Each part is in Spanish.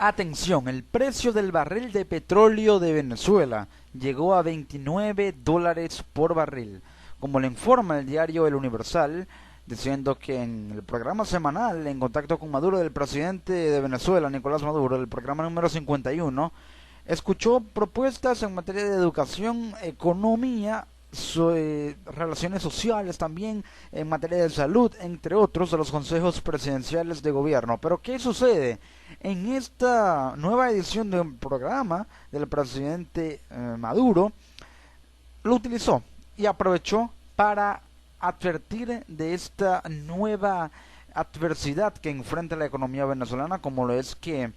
Atención, el precio del barril de petróleo de Venezuela llegó a $29 por barril. Como le informa el diario El Universal, diciendo que en el programa semanal En Contacto con Maduro del presidente de Venezuela, Nicolás Maduro, el programa número 51, escuchó propuestas en materia de educación, economía, relaciones sociales, también en materia de salud, entre otros, de los consejos presidenciales de gobierno. Pero ¿qué sucede? En esta nueva edición del programa del presidente Maduro, lo utilizó y aprovechó para advertir de esta nueva adversidad que enfrenta la economía venezolana, como lo es que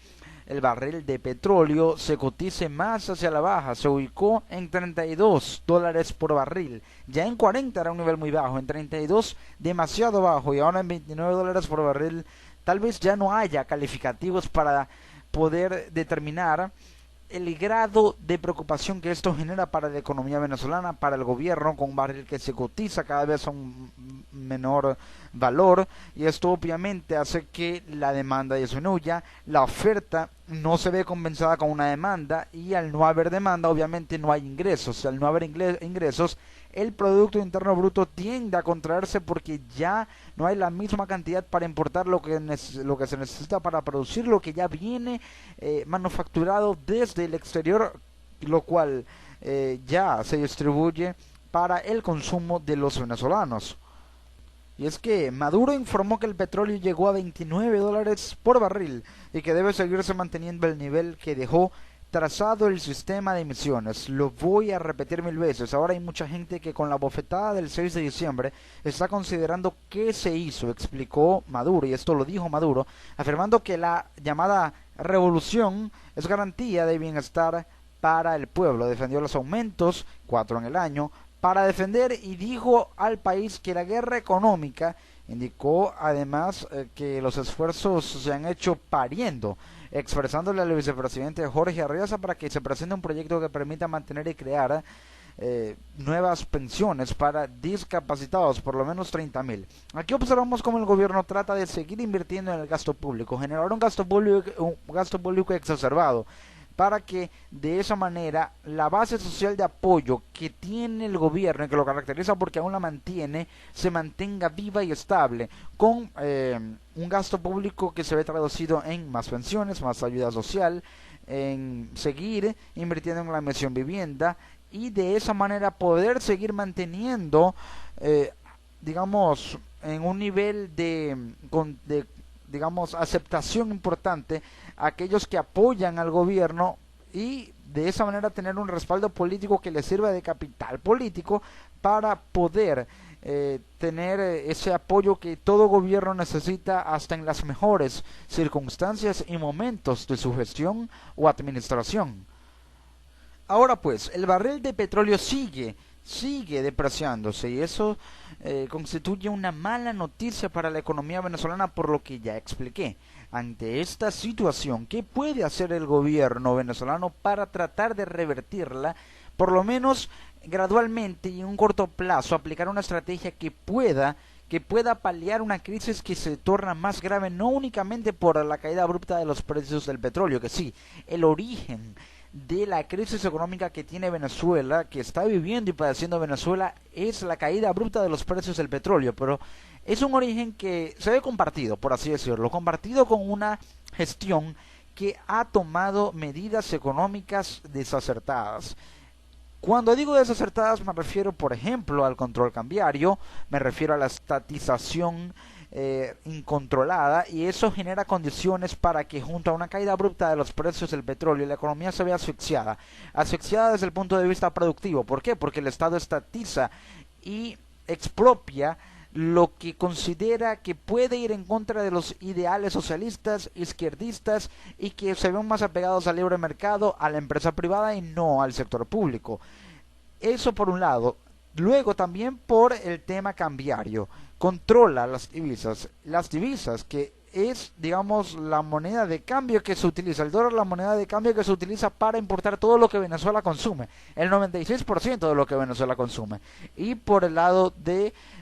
el barril de petróleo se cotice más hacia la baja, se ubicó en $32 por barril, ya en 40 era un nivel muy bajo, en 32 demasiado bajo y ahora en $29 por barril. Tal vez ya no haya calificativos para poder determinar el grado de preocupación que esto genera para la economía venezolana, para el gobierno, con un barril que se cotiza cada vez a un menor valor, y esto obviamente hace que la demanda disminuya, la oferta no se ve compensada con una demanda, y al no haber demanda obviamente no hay ingresos. Al no haber ingresos, el Producto Interno Bruto tiende a contraerse porque ya no hay la misma cantidad para importar lo que se necesita para producir lo que ya viene manufacturado desde el exterior, lo cual ya se distribuye para el consumo de los venezolanos. Y es que Maduro informó que el petróleo llegó a $29 por barril y que debe seguirse manteniendo el nivel que dejó trazado el sistema de emisiones. Lo voy a repetir 1000 veces. Ahora hay mucha gente que con la bofetada del 6 de diciembre está considerando qué se hizo, explicó Maduro, y esto lo dijo Maduro, afirmando que la llamada revolución es garantía de bienestar para el pueblo. Defendió los aumentos, 4 en el año, para defender, y dijo al país que la guerra económica. Indicó además que los esfuerzos se han hecho pariendo, expresándole al vicepresidente Jorge Arreaza para que se presente un proyecto que permita mantener y crear nuevas pensiones para discapacitados, por lo menos 30.000. Aquí observamos cómo el gobierno trata de seguir invirtiendo en el gasto público, generar un gasto público exacerbado, para que de esa manera la base social de apoyo que tiene el gobierno y que lo caracteriza porque aún la mantiene, se mantenga viva y estable, con un gasto público que se ve traducido en más pensiones, más ayuda social, en seguir invirtiendo en la misión vivienda, y de esa manera poder seguir manteniendo digamos en un nivel de digamos aceptación importante a aquellos que apoyan al gobierno, y de esa manera tener un respaldo político que les sirva de capital político para poder tener ese apoyo que todo gobierno necesita hasta en las mejores circunstancias y momentos de su gestión o administración. Ahora pues, el barril de petróleo sigue depreciándose, y eso constituye una mala noticia para la economía venezolana, por lo que ya expliqué. Ante esta situación, ¿qué puede hacer el gobierno venezolano para tratar de revertirla? Por lo menos gradualmente y en un corto plazo, aplicar una estrategia que pueda paliar una crisis que se torna más grave, no únicamente por la caída abrupta de los precios del petróleo, que sí, el origen de la crisis económica que tiene Venezuela, que está viviendo y padeciendo Venezuela, es la caída abrupta de los precios del petróleo, pero es un origen que se ve compartido, por así decirlo, compartido con una gestión que ha tomado medidas económicas desacertadas. Cuando digo desacertadas me refiero, por ejemplo, al control cambiario, me refiero a la estatización incontrolada, y eso genera condiciones para que, junto a una caída abrupta de los precios del petróleo, la economía se vea asfixiada desde el punto de vista productivo. ¿Por qué? Porque el Estado estatiza y expropia lo que considera que puede ir en contra de los ideales socialistas, izquierdistas, y que se ven más apegados al libre mercado, a la empresa privada y no al sector público. Eso por un lado. Luego también por el tema cambiario, controla las divisas que es, digamos, la moneda de cambio que se utiliza, el dólar, la moneda de cambio que se utiliza para importar todo lo que Venezuela consume, el 96% de lo que Venezuela consume. Y por el lado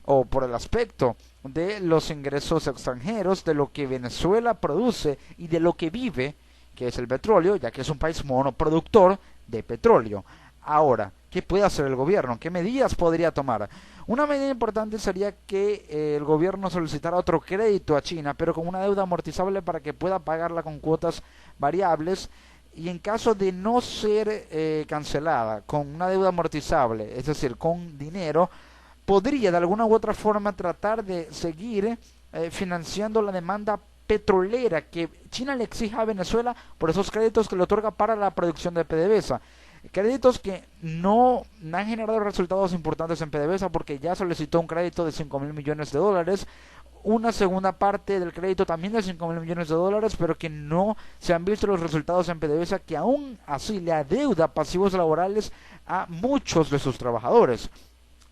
o por el aspecto de los ingresos extranjeros, de lo que Venezuela produce y de lo que vive que es el petróleo, ya que es un país monoproductor de petróleo. Ahora, ¿qué puede hacer el gobierno? ¿Qué medidas podría tomar? Una medida importante sería que el gobierno solicitara otro crédito a China, pero con una deuda amortizable para que pueda pagarla con cuotas variables, y en caso de no ser cancelada con una deuda amortizable, es decir, con dinero, podría de alguna u otra forma tratar de seguir financiando la demanda petrolera que China le exige a Venezuela por esos créditos que le otorga para la producción de PDVSA. Créditos que no han generado resultados importantes en PDVSA, porque ya solicitó un crédito de 5.000 millones de dólares, una segunda parte del crédito también de 5.000 millones de dólares, pero que no se han visto los resultados en PDVSA, que aún así le adeuda pasivos laborales a muchos de sus trabajadores.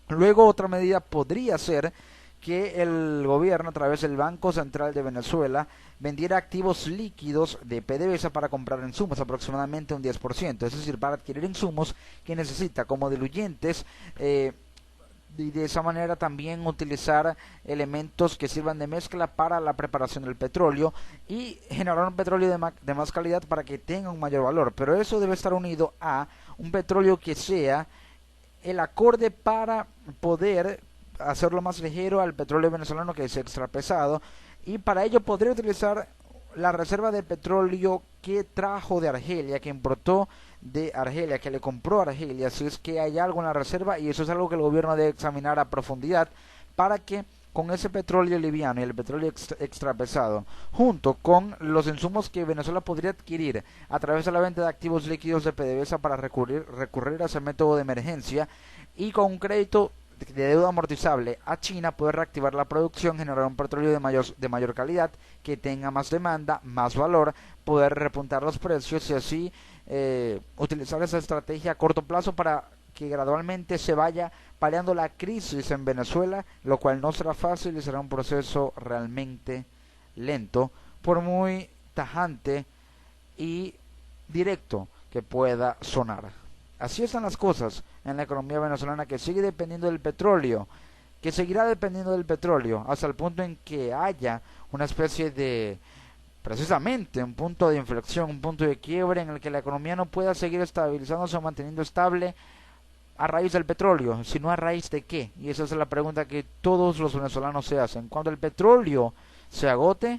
Luego, otra medida podría ser que el gobierno, a través del Banco Central de Venezuela, vendiera activos líquidos de PDVSA para comprar insumos, aproximadamente un 10%, es decir, para adquirir insumos que necesita, como diluyentes, y de esa manera también utilizar elementos que sirvan de mezcla para la preparación del petróleo y generar un petróleo de más calidad para que tenga un mayor valor. Pero eso debe estar unido a un petróleo que sea el acorde para poder hacerlo más ligero al petróleo venezolano, que es extra pesado, y para ello podría utilizar la reserva de petróleo que trajo de Argelia, que importó de Argelia, que le compró a Argelia, si es que hay algo en la reserva, y eso es algo que el gobierno debe examinar a profundidad para que con ese petróleo liviano y el petróleo extra pesado, junto con los insumos que Venezuela podría adquirir a través de la venta de activos líquidos de PDVSA para recurrir a ese método de emergencia, y con un crédito de deuda amortizable a China, poder reactivar la producción, generar un petróleo de mayor calidad, que tenga más demanda, más valor, poder repuntar los precios y así utilizar esa estrategia a corto plazo para que gradualmente se vaya paliando la crisis en Venezuela, lo cual no será fácil y será un proceso realmente lento, por muy tajante y directo que pueda sonar. Así están las cosas en la economía venezolana, que sigue dependiendo del petróleo, que seguirá dependiendo del petróleo hasta el punto en que haya una especie de, precisamente, un punto de inflexión, un punto de quiebre en el que la economía no pueda seguir estabilizándose o manteniendo estable a raíz del petróleo, sino a raíz de qué. Y esa es la pregunta que todos los venezolanos se hacen. Cuando el petróleo se agote,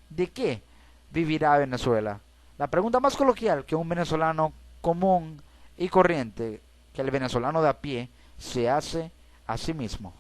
¿de qué vivirá Venezuela? La pregunta más coloquial que un venezolano común y corriente, que el venezolano de a pie, se hace a sí mismo.